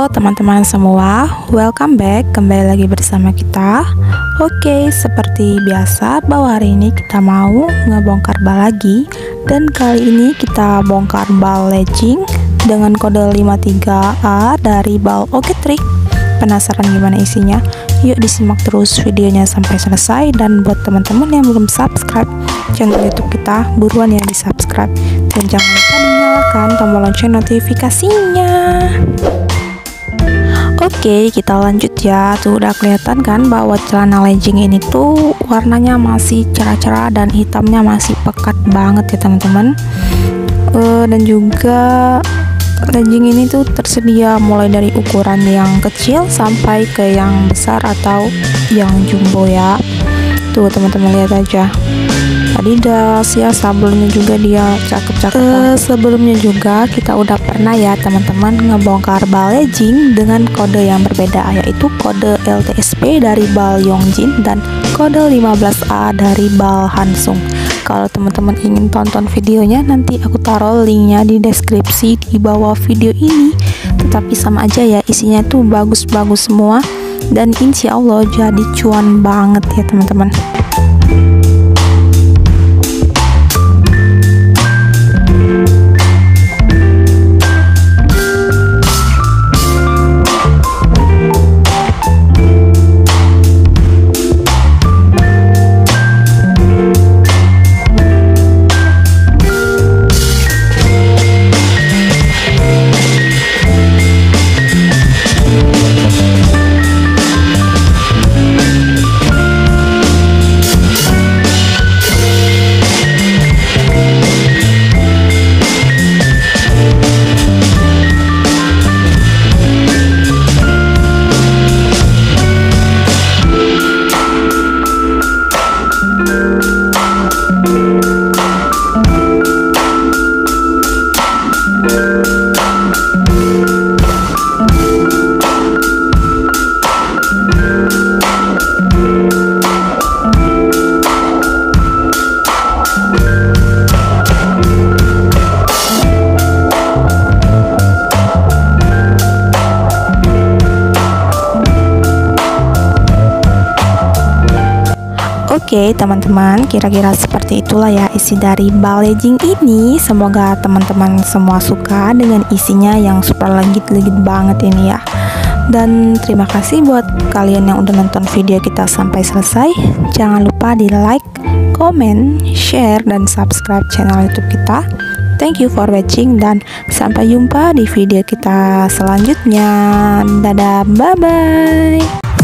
Halo teman-teman semua, welcome back, kembali lagi bersama kita. Oke, seperti biasa bahwa hari ini kita mau ngebongkar bal lagi. Dan kali ini kita bongkar bal legging dengan kode 53A dari bal Oke Trik. Penasaran gimana isinya? Yuk disimak terus videonya sampai selesai. Dan buat teman-teman yang belum subscribe channel YouTube kita, buruan ya di subscribe. Dan jangan lupa nyalakan tombol lonceng notifikasinya. Oke, kita lanjut ya. Tuh udah kelihatan kan bahwa celana legging ini tuh warnanya masih cerah-cerah dan hitamnya masih pekat banget ya teman-teman. Dan juga legging ini tuh tersedia mulai dari ukuran yang kecil sampai ke yang besar atau yang jumbo ya. Tuh teman-teman lihat aja. Adidas ya, sabelnya juga dia cakep-cakep. Sebelumnya juga kita udah pernah ya teman-teman ngebongkar bal legging dengan kode yang berbeda, yaitu kode LTSP dari bal Yongjin dan kode 15A dari bal Hansung. Kalau teman-teman ingin tonton videonya, nanti aku taruh linknya di deskripsi di bawah video ini. Tetapi sama aja ya, isinya tuh bagus-bagus semua dan insya Allah jadi cuan banget ya teman-teman. Oke teman-teman, kira-kira seperti itulah ya isi dari bal legging ini. Semoga teman-teman semua suka dengan isinya yang super legit-legit banget ini ya. Dan terima kasih buat kalian yang udah nonton video kita sampai selesai. Jangan lupa di like, comment, share, dan subscribe channel YouTube kita. Thank you for watching dan sampai jumpa di video kita selanjutnya. Dadah, bye-bye.